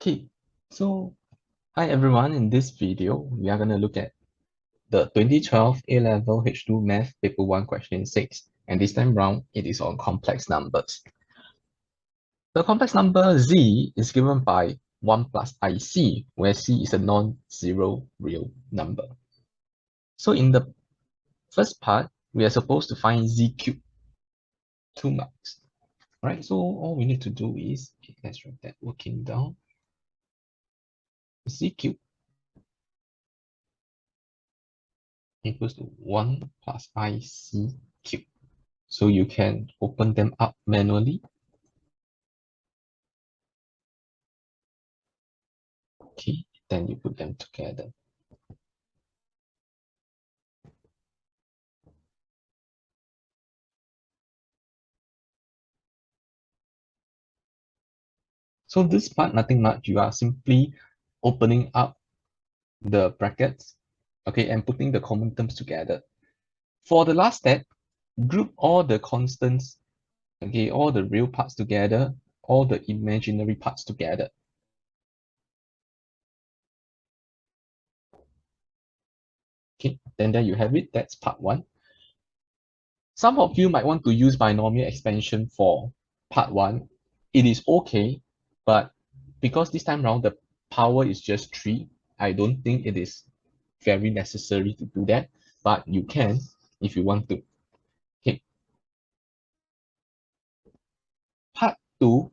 Okay, so hi everyone. In this video, we are going to look at the 2012 A-Level H2 Math Paper 1 question 6. And this time round, it is on complex numbers. The complex number Z is given by 1 plus IC, where C is a non-zero real number. So in the first part, we are supposed to find Z cubed, 2 marks. All right, so all we need to do is, let's write that working down. Z cubed equals to 1 plus IC cubed. So you can open them up manually. Okay, then you put them together. So this part, nothing much. You are simply opening up the brackets, okay, and putting the common terms together. For the last step, group all the constants, okay, all the real parts together, all the imaginary parts together. Okay, then there you have it. That's part 1. Some of you might want to use binomial expansion for part 1. It is okay, but because this time around the power is just 3, I don't think it is very necessary to do that, but you can if you want to. Okay. Part 2,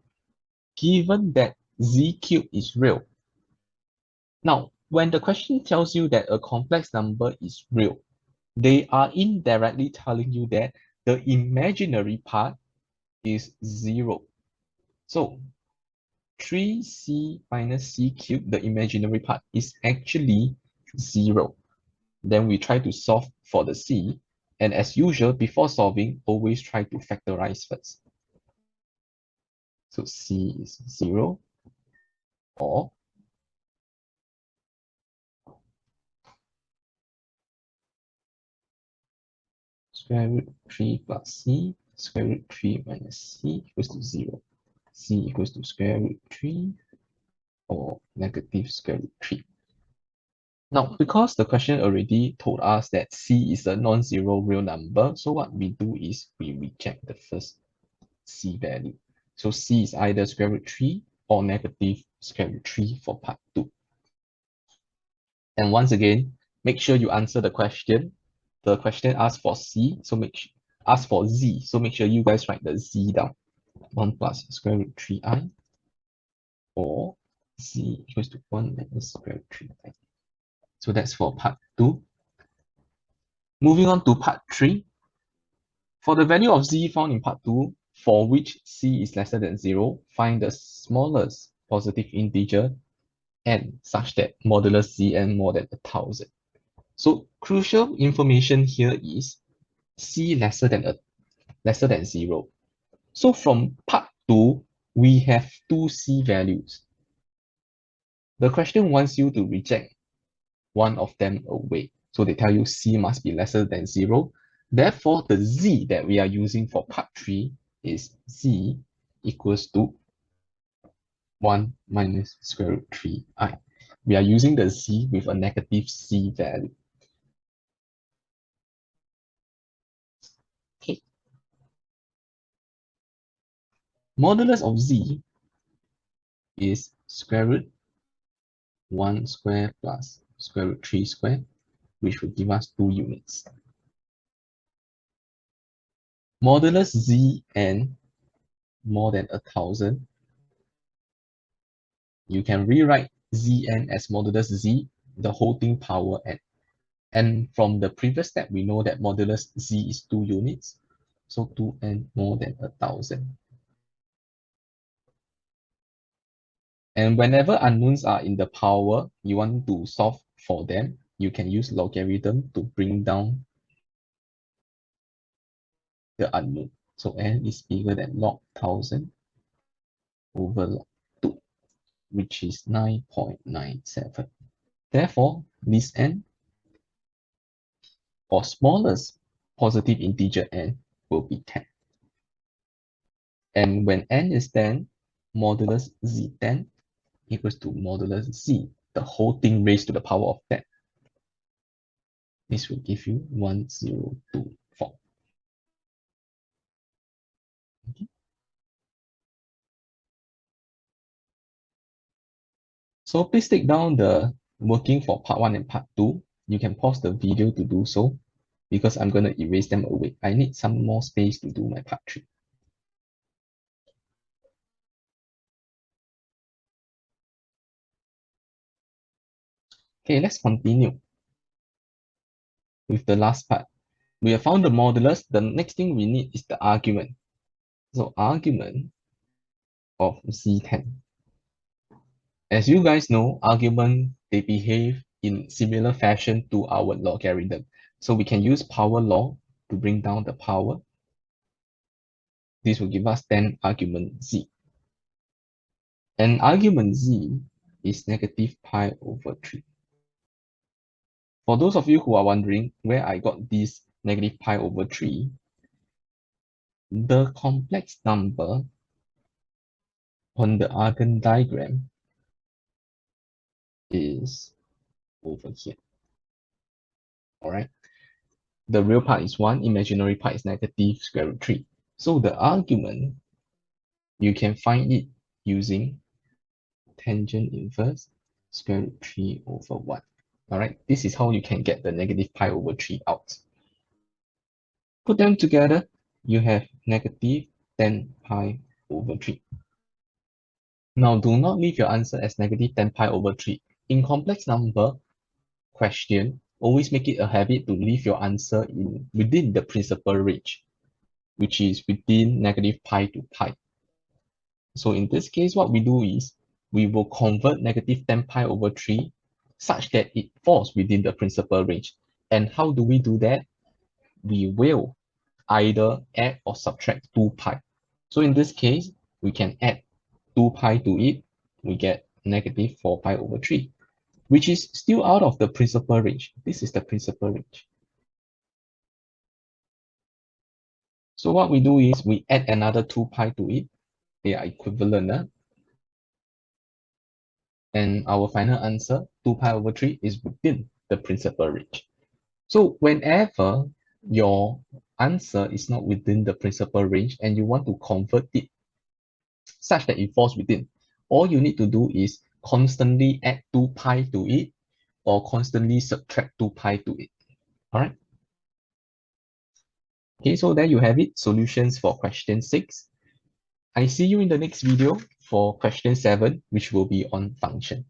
given that Z cubed is real. Now, when the question tells you that a complex number is real, they are indirectly telling you that the imaginary part is 0. So 3c minus c cubed, the imaginary part, is actually 0. Then we try to solve for the c. And as usual, before solving, always try to factorize first. So c is 0, or square root 3 plus c, square root 3 minus c equals to 0. C equals to square root 3 or negative square root 3. Now, because the question already told us that c is a non-zero real number, so what we do is we reject the first c value. So c is either square root 3 or negative square root 3 for part 2. And once again, make sure you answer the question. The question asks for c, so ask for z, so make sure you guys write the z down. 1 plus square root 3i, or z equals to 1 minus square root 3i. So that's for part 2. Moving on to part 3. For the value of z found in part 2, for which c is lesser than 0, find the smallest positive integer n such that modulus zn more than 1000. So crucial information here is c lesser than 0. So from part 2, we have two c values. The question wants you to reject one of them away. So they tell you c must be lesser than 0. Therefore, the z that we are using for part 3 is z equals to 1 minus square root 3i. We are using the z with a negative c value. Okay. Modulus of z is square root 1 square plus square root 3 square, which will give us 2 units. Modulus zn more than 1000, you can rewrite zn as modulus z, the whole thing power n. And from the previous step, we know that modulus z is 2 units, so 2n more than 1000. And whenever unknowns are in the power, you want to solve for them, you can use logarithm to bring down the unknown. So n is bigger than log 1000 over log 2, which is 9.97. Therefore, this n, or smallest positive integer n, will be 10. And when n is 10, modulus z10 equals to modulus z, the whole thing raised to the power of 10. This will give you 1024. Okay. So please take down the working for part 1 and part 2. You can pause the video to do so because I'm going to erase them away. I need some more space to do my part 3. Okay, let's continue with the last part. We have found the modulus. The next thing we need is the argument. So argument of Z10. As you guys know, argument, they behave in similar fashion to our logarithm. So we can use power law to bring down the power. This will give us 10 argument Z. And argument Z is negative pi over 3. For those of you who are wondering where I got this negative pi over 3, the complex number on the Argand diagram is over here. All right. The real part is 1, imaginary part is negative square root 3. So the argument, you can find it using tangent inverse square root 3 over 1. All right. This is how you can get the negative pi over 3 out. Put them together, you have negative 10 pi over 3. Now, do not leave your answer as negative 10 pi over 3. In complex number question, always make it a habit to leave your answer within the principal range, which is within negative pi to pi. So in this case, what we do is we will convert negative 10 pi over 3 such that it falls within the principal range. And how do we do that? We will either add or subtract 2 pi. So in this case, we can add 2 pi to it, we get negative 4 pi over 3, which is still out of the principal range. This is the principal range. So what we do is we add another 2 pi to it. They are equivalent. And our final answer, 2 pi over 3, is within the principal range. So whenever your answer is not within the principal range and you want to convert it such that it falls within, all you need to do is constantly add 2 pi to it or constantly subtract 2 pi to it. All right. Okay, so there you have it, solutions for question 6. I see you in the next video for question 7, which will be on function.